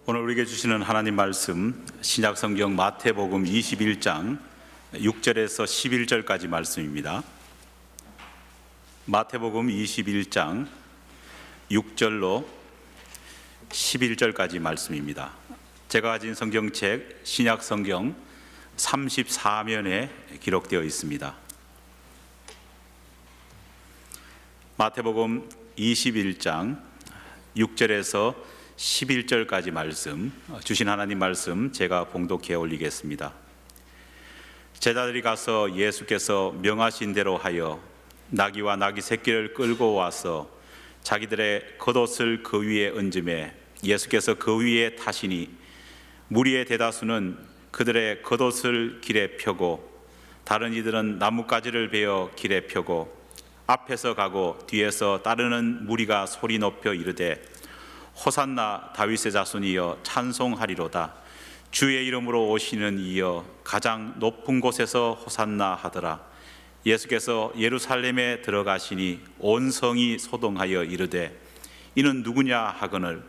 오늘 우리에게 주시는 하나님 말씀, 신약성경 마태복음 21장 6절에서 11절까지 말씀입니다. 마태복음 21장 6절로 11절까지 말씀입니다. 제가 가진 성경책 신약성경 34면에 기록되어 있습니다. 마태복음 21장 6절에서 11절까지 말씀, 주신 하나님 말씀 제가 봉독해 올리겠습니다. 제자들이 가서 예수께서 명하신 대로 하여 나귀와 나귀 새끼를 끌고 와서 자기들의 겉옷을 그 위에 얹음에 예수께서 그 위에 타시니 무리의 대다수는 그들의 겉옷을 길에 펴고 다른 이들은 나뭇가지를 베어 길에 펴고 앞에서 가고 뒤에서 따르는 무리가 소리 높여 이르되 호산나 다윗의 자손이여 찬송하리로다. 주의 이름으로 오시는 이여 가장 높은 곳에서 호산나 하더라. 예수께서 예루살렘에 들어가시니 온 성이 소동하여 이르되 이는 누구냐 하거늘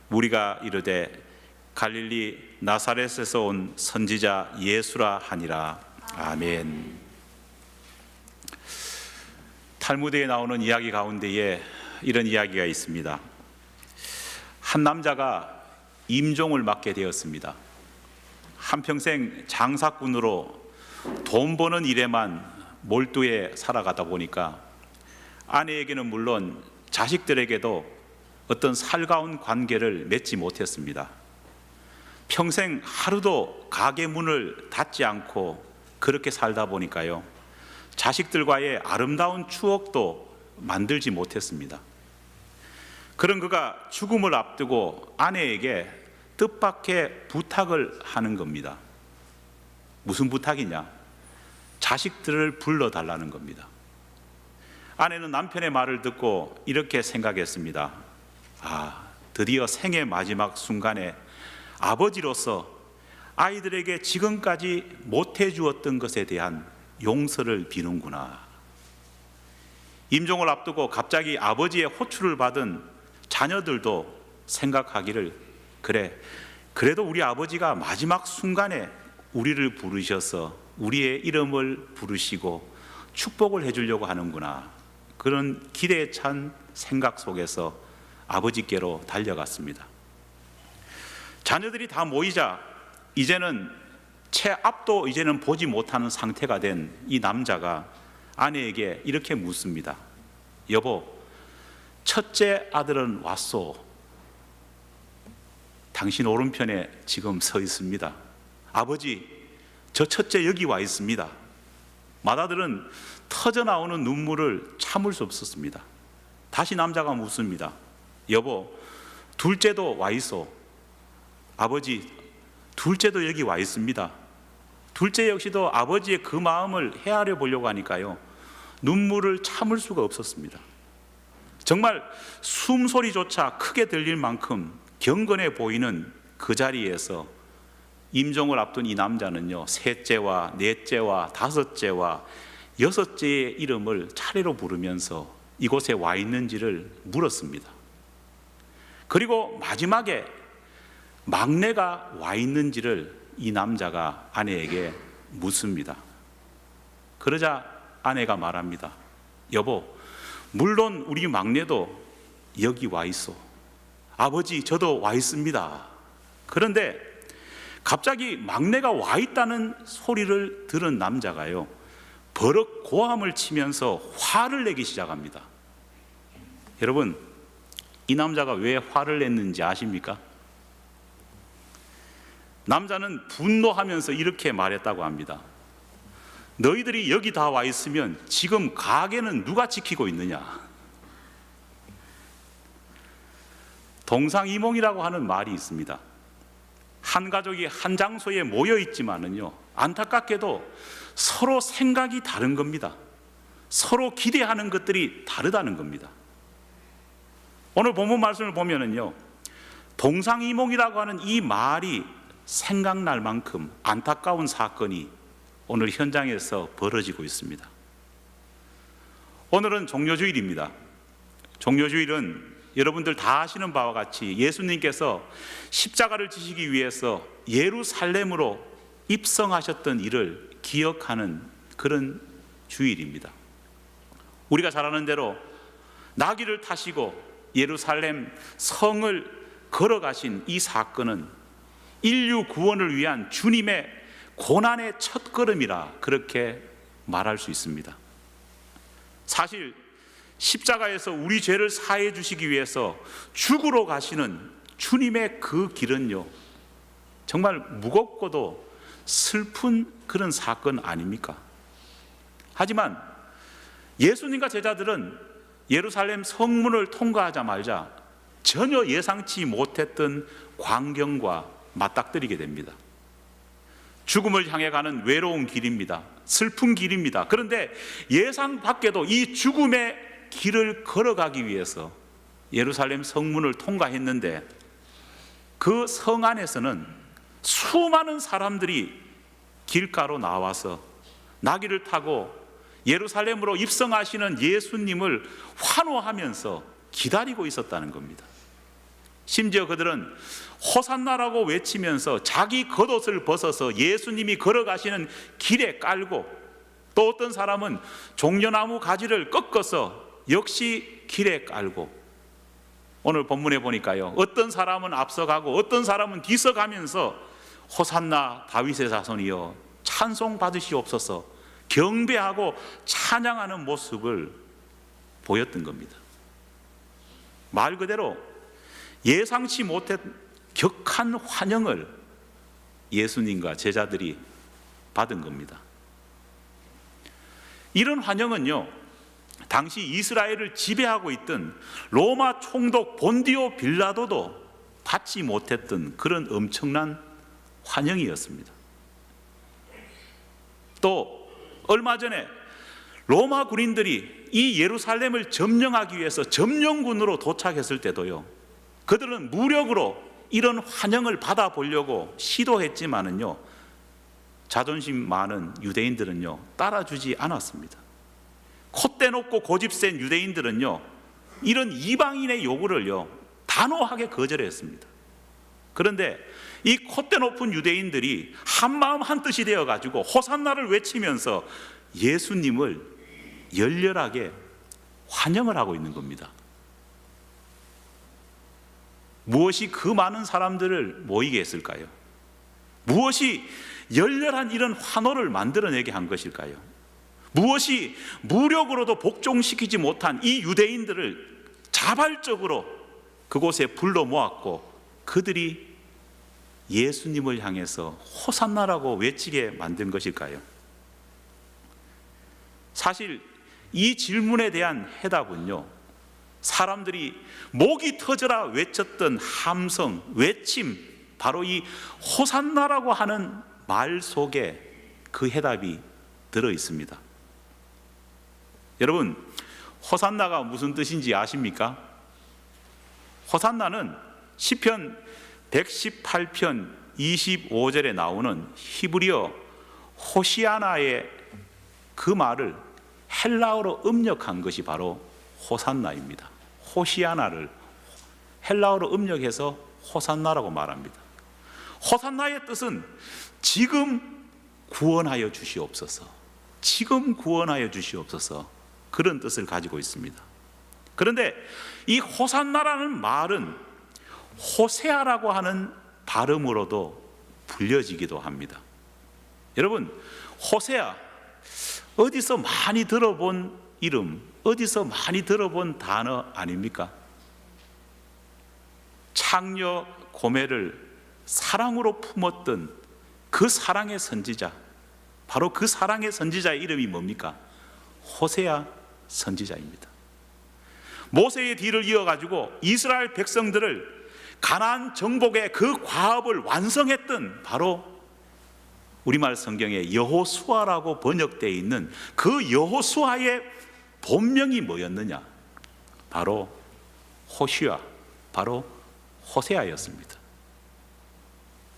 무리가 이르되 갈릴리 나사렛에서 온 선지자 예수라 하니라. 아멘. 탈무드에 나오는 이야기 가운데에 이런 이야기가 있습니다. 한 남자가 임종을 맡게 되었습니다. 한평생 장사꾼으로 돈 버는 일에만 몰두해 살아가다 보니까 아내에게는 물론 자식들에게도 어떤 살가운 관계를 맺지 못했습니다. 평생 하루도 가게 문을 닫지 않고 그렇게 살다 보니까요, 자식들과의 아름다운 추억도 만들지 못했습니다. 그런 그가 죽음을 앞두고 아내에게 뜻밖의 부탁을 하는 겁니다. 무슨 부탁이냐? 자식들을 불러달라는 겁니다. 아내는 남편의 말을 듣고 이렇게 생각했습니다. 드디어 생의 마지막 순간에 아버지로서 아이들에게 지금까지 못해 주었던 것에 대한 용서를 비는구나. 임종을 앞두고 갑자기 아버지의 호출을 받은 자녀들도 생각하기를, 그래도 우리 아버지가 마지막 순간에 우리를 부르셔서 우리의 이름을 부르시고 축복을 해주려고 하는구나. 그런 기대에 찬 생각 속에서 아버지께로 달려갔습니다. 자녀들이 다 모이자 이제는 채 앞도 이제는 보지 못하는 상태가 된 이 남자가 아내에게 이렇게 묻습니다. 여보, 첫째 아들은 왔소. 당신 오른편에 지금 서 있습니다. 아버지, 저 첫째 여기 와 있습니다. 맏아들은 터져나오는 눈물을 참을 수 없었습니다. 다시 남자가 묻습니다. 여보, 둘째도 와 있소. 아버지, 둘째도 여기 와 있습니다. 둘째 역시도 아버지의 그 마음을 헤아려 보려고 하니까요, 눈물을 참을 수가 없었습니다. 정말 숨소리조차 크게 들릴 만큼 경건해 보이는 그 자리에서 임종을 앞둔 이 남자는요, 셋째와 넷째와 다섯째와 여섯째의 이름을 차례로 부르면서 이곳에 와 있는지를 물었습니다. 그리고 마지막에 막내가 와 있는지를 이 남자가 아내에게 묻습니다. 그러자 아내가 말합니다. 여보, 물론 우리 막내도 여기 와 있어. 아버지, 저도 와 있습니다. 그런데 갑자기 막내가 와 있다는 소리를 들은 남자가요, 버럭 고함을 치면서 화를 내기 시작합니다. 여러분, 이 남자가 왜 화를 냈는지 아십니까? 남자는 분노하면서 이렇게 말했다고 합니다. 너희들이 여기 다 와 있으면 지금 가게는 누가 지키고 있느냐? 동상이몽이라고 하는 말이 있습니다. 한 가족이 한 장소에 모여 있지만은요, 안타깝게도 서로 생각이 다른 겁니다. 서로 기대하는 것들이 다르다는 겁니다. 오늘 본문 말씀을 보면은요, 동상이몽이라고 하는 이 말이 생각날 만큼 안타까운 사건이 오늘 현장에서 벌어지고 있습니다. 오늘은 종료주일입니다. 종료주일은 여러분들 다 아시는 바와 같이 예수님께서 십자가를 지시기 위해서 예루살렘으로 입성하셨던 일을 기억하는 그런 주일입니다. 우리가 잘 아는 대로 나귀를 타시고 예루살렘 성을 걸어가신 이 사건은 인류 구원을 위한 주님의 고난의 첫걸음이라 그렇게 말할 수 있습니다. 사실 십자가에서 우리 죄를 사해 주시기 위해서 죽으러 가시는 주님의 그 길은요, 정말 무겁고도 슬픈 그런 사건 아닙니까? 하지만 예수님과 제자들은 예루살렘 성문을 통과하자마자 전혀 예상치 못했던 광경과 맞닥뜨리게 됩니다. 죽음을 향해 가는 외로운 길입니다. 슬픈 길입니다. 그런데 예상 밖에도 이 죽음의 길을 걸어가기 위해서 예루살렘 성문을 통과했는데 그 성 안에서는 수많은 사람들이 길가로 나와서 나귀를 타고 예루살렘으로 입성하시는 예수님을 환호하면서 기다리고 있었다는 겁니다. 심지어 그들은 호산나라고 외치면서 자기 겉옷을 벗어서 예수님이 걸어가시는 길에 깔고, 또 어떤 사람은 종려나무 가지를 꺾어서 역시 길에 깔고, 오늘 본문에 보니까요, 어떤 사람은 앞서가고 어떤 사람은 뒤서가면서 호산나 다윗의 자손이여 찬송 받으시옵소서 경배하고 찬양하는 모습을 보였던 겁니다. 말 그대로 예상치 못한 격한 환영을 예수님과 제자들이 받은 겁니다. 이런 환영은요, 당시 이스라엘을 지배하고 있던 로마 총독 본디오 빌라도도 받지 못했던 그런 엄청난 환영이었습니다. 또 얼마 전에 로마 군인들이 이 예루살렘을 점령하기 위해서 점령군으로 도착했을 때도요, 그들은 무력으로 이런 환영을 받아보려고 시도했지만은요, 자존심 많은 유대인들은요 따라주지 않았습니다. 콧대 높고 고집센 유대인들은요 이런 이방인의 요구를요 단호하게 거절했습니다. 그런데 이 콧대 높은 유대인들이 한마음 한뜻이 되어가지고 호산나를 외치면서 예수님을 열렬하게 환영을 하고 있는 겁니다. 무엇이 그 많은 사람들을 모이게 했을까요? 무엇이 열렬한 이런 환호를 만들어내게 한 것일까요? 무엇이 무력으로도 복종시키지 못한 이 유대인들을 자발적으로 그곳에 불러 모았고 그들이 예수님을 향해서 호산나라고 외치게 만든 것일까요? 사실 이 질문에 대한 해답은요, 사람들이 목이 터져라 외쳤던 함성, 외침, 바로 이 호산나라고 하는 말 속에 그 해답이 들어 있습니다. 여러분, 호산나가 무슨 뜻인지 아십니까? 호산나는 시편 118편 25절에 나오는 히브리어 호시아나의 그 말을 헬라어로 음력한 것이 바로 호산나입니다. 호시아나를 헬라어로 음력해서 호산나라고 말합니다. 호산나의 뜻은 지금 구원하여 주시옵소서, 지금 구원하여 주시옵소서, 그런 뜻을 가지고 있습니다. 그런데 이 호산나라는 말은 호세아라고 하는 발음으로도 불려지기도 합니다. 여러분, 호세아, 어디서 많이 들어본 이름, 어디서 많이 들어본 단어 아닙니까? 창녀 고멜을 사랑으로 품었던 그 사랑의 선지자, 바로 그 사랑의 선지자의 이름이 뭡니까? 호세아 선지자입니다. 모세의 뒤를 이어가지고 이스라엘 백성들을 가나안 정복의 그 과업을 완성했던 바로 우리말 성경에 여호수아라고 번역되어 있는 그 여호수아의 본명이 뭐였느냐? 바로 호시아, 바로 호세아였습니다.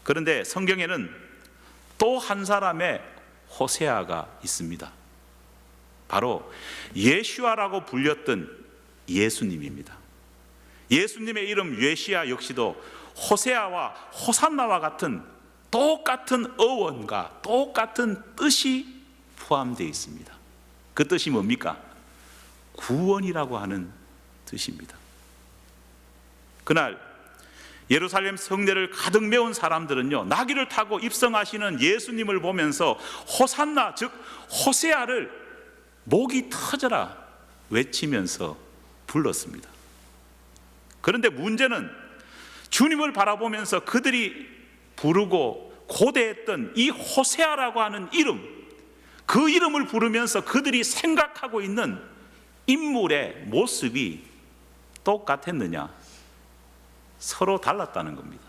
그런데 성경에는 또 한 사람의 호세아가 있습니다. 바로 예슈아라고 불렸던 예수님입니다. 예수님의 이름 예시야 역시도 호세아와 호산나와 같은 똑같은 어원과 똑같은 뜻이 포함되어 있습니다. 그 뜻이 뭡니까? 구원이라고 하는 뜻입니다. 그날 예루살렘 성내를 가득 메운 사람들은요, 나귀를 타고 입성하시는 예수님을 보면서 호산나, 즉 호세아를 목이 터져라 외치면서 불렀습니다. 그런데 문제는 주님을 바라보면서 그들이 부르고 고대했던 이 호세아라고 하는 이름, 그 이름을 부르면서 그들이 생각하고 있는 인물의 모습이 똑같았느냐? 서로 달랐다는 겁니다.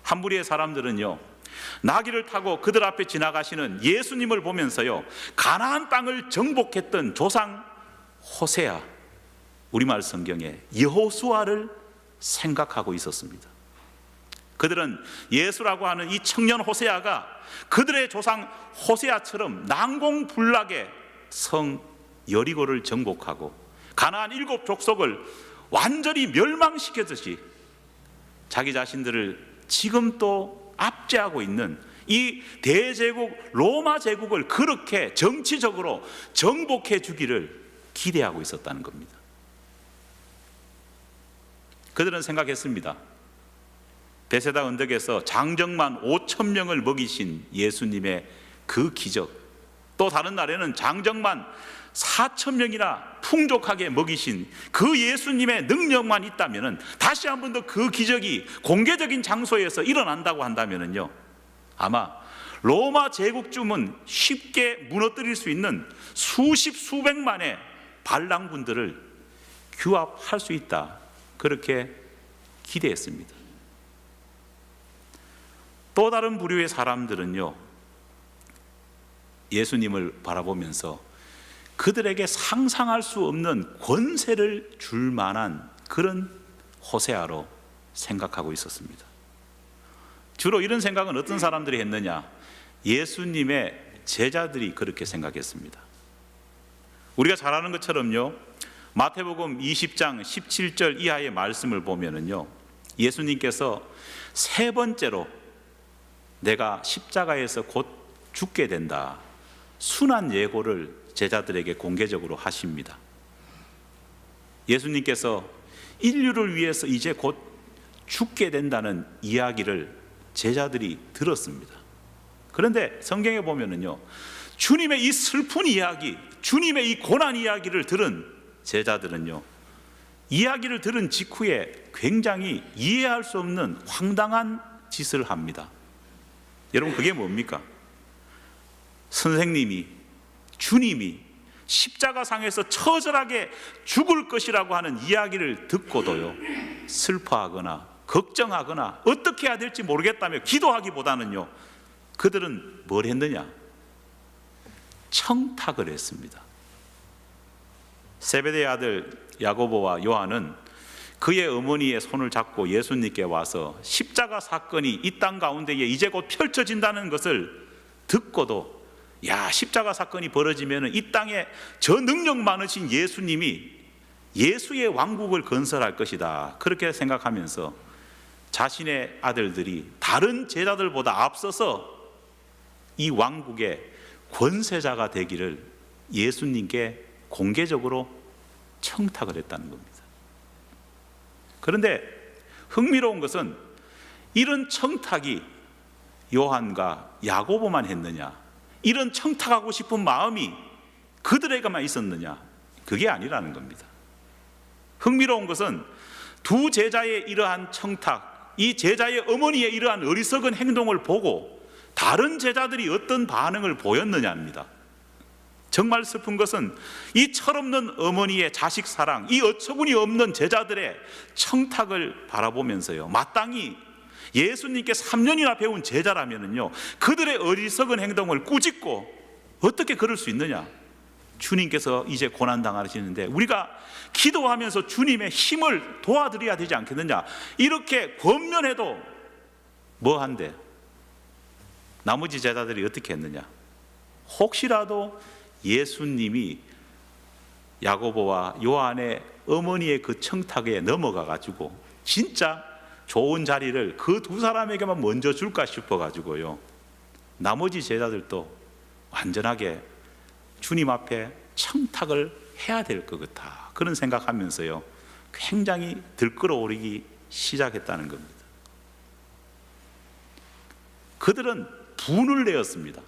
한 무리의 사람들은요, 나귀를 타고 그들 앞에 지나가시는 예수님을 보면서요, 가나안 땅을 정복했던 조상 호세아, 우리말 성경에 여호수아를 생각하고 있었습니다. 그들은 예수라고 하는 이 청년 호세아가 그들의 조상 호세아처럼 난공불락의 성 여리고를 정복하고 가나안 7 족속을 완전히 멸망시켰듯이 자기 자신들을 지금 또 압제하고 있는 이 대제국 로마 제국을 그렇게 정치적으로 정복해 주기를 기대하고 있었다는 겁니다. 그들은 생각했습니다. 베세다 언덕에서 장정만 5,000명을 먹이신 예수님의 그 기적, 또 다른 날에는 장정만 4,000명이나 풍족하게 먹이신 그 예수님의 능력만 있다면, 다시 한 번 더 그 기적이 공개적인 장소에서 일어난다고 한다면요, 아마 로마 제국주문 쉽게 무너뜨릴 수 있는 수십 수백만의 반란군들을 규합할 수 있다, 그렇게 기대했습니다. 또 다른 부류의 사람들은요, 예수님을 바라보면서 그들에게 상상할 수 없는 권세를 줄 만한 그런 호세아로 생각하고 있었습니다. 주로 이런 생각은 어떤 사람들이 했느냐? 예수님의 제자들이 그렇게 생각했습니다. 우리가 잘 아는 것처럼요, 마태복음 20장 17절 이하의 말씀을 보면은요, 예수님께서 3번째로 내가 십자가에서 곧 죽게 된다, 순한 예고를 제자들에게 공개적으로 하십니다. 예수님께서 인류를 위해서 이제 곧 죽게 된다는 이야기를 제자들이 들었습니다. 그런데 성경에 보면은요, 주님의 이 슬픈 이야기, 주님의 이 고난 이야기를 들은 제자들은요, 이야기를 들은 직후에 굉장히 이해할 수 없는 황당한 짓을 합니다. 여러분, 그게 뭡니까? 선생님이, 주님이 십자가상에서 처절하게 죽을 것이라고 하는 이야기를 듣고도요, 슬퍼하거나 걱정하거나 어떻게 해야 될지 모르겠다며 기도하기보다는요, 그들은 뭘 했느냐? 청탁을 했습니다. 세베대의 아들 야고보와 요한은 그의 어머니의 손을 잡고 예수님께 와서 십자가 사건이 이 땅 가운데에 이제 곧 펼쳐진다는 것을 듣고도, 야, 십자가 사건이 벌어지면 이 땅에 저 능력 많으신 예수님이 예수의 왕국을 건설할 것이다, 그렇게 생각하면서 자신의 아들들이 다른 제자들보다 앞서서 이 왕국의 권세자가 되기를 예수님께 공개적으로 청탁을 했다는 겁니다. 그런데 흥미로운 것은 이런 청탁이 요한과 야고보만 했느냐, 이런 청탁하고 싶은 마음이 그들에게만 있었느냐, 그게 아니라는 겁니다. 흥미로운 것은 두 제자의 이러한 청탁, 이 제자의 어머니의 이러한 어리석은 행동을 보고 다른 제자들이 어떤 반응을 보였느냐입니다. 정말 슬픈 것은 이 철없는 어머니의 자식 사랑, 이 어처구니 없는 제자들의 청탁을 바라보면서요, 마땅히 예수님께 3년이나 배운 제자라면요, 그들의 어리석은 행동을 꾸짖고 어떻게 그럴 수 있느냐? 주님께서 이제 고난당하시는데 우리가 기도하면서 주님의 힘을 도와드려야 되지 않겠느냐, 이렇게 권면해도 뭐한데? 나머지 제자들이 어떻게 했느냐? 혹시라도 예수님이 야고보와 요한의 어머니의 그 청탁에 넘어가 가지고 진짜 좋은 자리를 그 두 사람에게만 먼저 줄까 싶어 가지고요, 나머지 제자들도 완전하게 주님 앞에 청탁을 해야 될 것 같아, 그런 생각하면서요 굉장히 들끓어오르기 시작했다는 겁니다. 그들은 분을 내었습니다.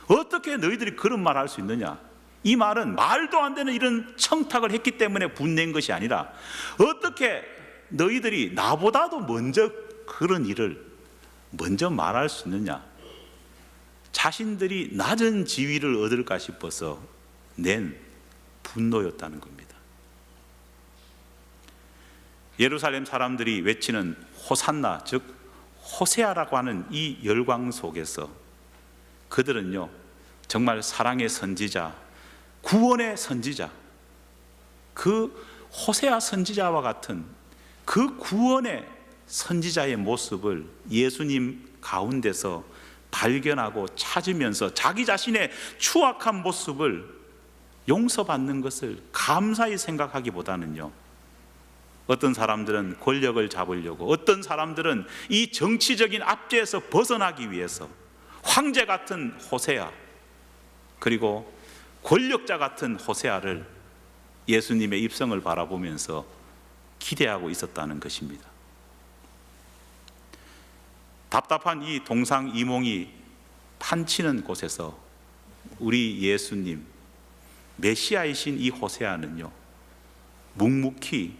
어떻게 너희들이 그런 말을 할 수 있느냐? 이 말은 말도 안 되는 이런 청탁을 했기 때문에 분낸 것이 아니라, 어떻게 너희들이 나보다도 먼저 그런 일을 먼저 말할 수 있느냐? 자신들이 낮은 지위를 얻을까 싶어서 낸 분노였다는 겁니다. 예루살렘 사람들이 외치는 호산나, 즉 호세아라고 하는 이 열광 속에서 그들은요 정말 사랑의 선지자, 구원의 선지자, 그 호세아 선지자와 같은 그 구원의 선지자의 모습을 예수님 가운데서 발견하고 찾으면서 자기 자신의 추악한 모습을 용서받는 것을 감사히 생각하기보다는요, 어떤 사람들은 권력을 잡으려고, 어떤 사람들은 이 정치적인 압제에서 벗어나기 위해서 황제 같은 호세아, 그리고 권력자 같은 호세아를 예수님의 입성을 바라보면서 기대하고 있었다는 것입니다. 답답한 이 동상이몽이 판치는 곳에서 우리 예수님, 메시아이신 이 호세아는요 묵묵히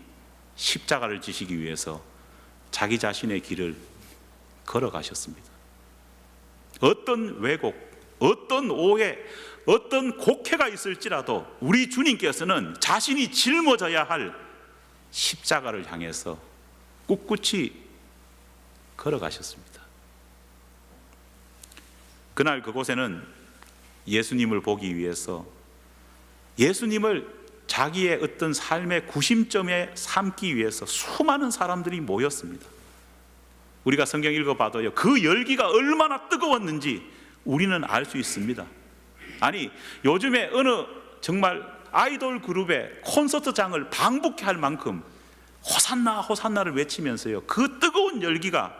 십자가를 지시기 위해서 자기 자신의 길을 걸어가셨습니다. 어떤 왜곡, 어떤 오해, 어떤 곡해가 있을지라도 우리 주님께서는 자신이 짊어져야 할 십자가를 향해서 꿋꿋이 걸어가셨습니다. 그날 그곳에는 예수님을 보기 위해서, 예수님을 자기의 어떤 삶의 구심점에 삼기 위해서 수많은 사람들이 모였습니다. 우리가 성경 읽어봐도요 그 열기가 얼마나 뜨거웠는지 우리는 알 수 있습니다. 아니, 요즘에 어느 정말 아이돌 그룹의 콘서트장을 방북해 할 만큼 호산나 호산나를 외치면서요 그 뜨거운 열기가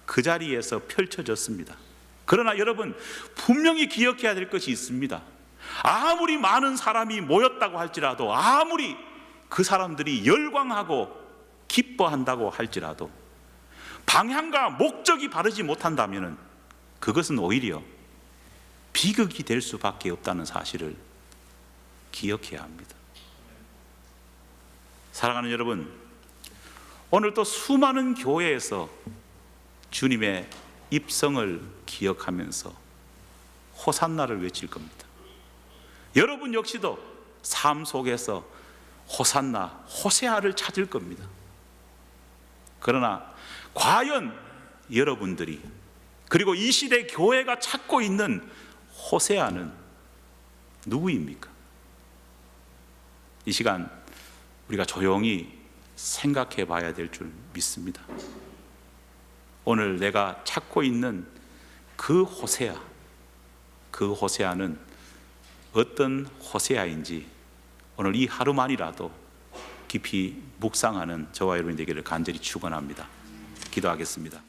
그 자리에서 펼쳐졌습니다. 그러나 여러분, 분명히 기억해야 될 것이 있습니다. 아무리 많은 사람이 모였다고 할지라도, 아무리 그 사람들이 열광하고 기뻐한다고 할지라도 방향과 목적이 바르지 못한다면 그것은 오히려 비극이 될 수밖에 없다는 사실을 기억해야 합니다. 사랑하는 여러분, 오늘 또 수많은 교회에서 주님의 입성을 기억하면서 호산나를 외칠 겁니다. 여러분 역시도 삶 속에서 호산나, 호세아를 찾을 겁니다. 그러나 과연 여러분들이, 그리고 이 시대 교회가 찾고 있는 호세아는 누구입니까? 이 시간 우리가 조용히 생각해 봐야 될 줄 믿습니다. 오늘 내가 찾고 있는 그 호세아, 그 호세아는 어떤 호세아인지 오늘 이 하루만이라도 깊이 묵상하는 저와 여러분 되기를 간절히 축원합니다. 기도하겠습니다.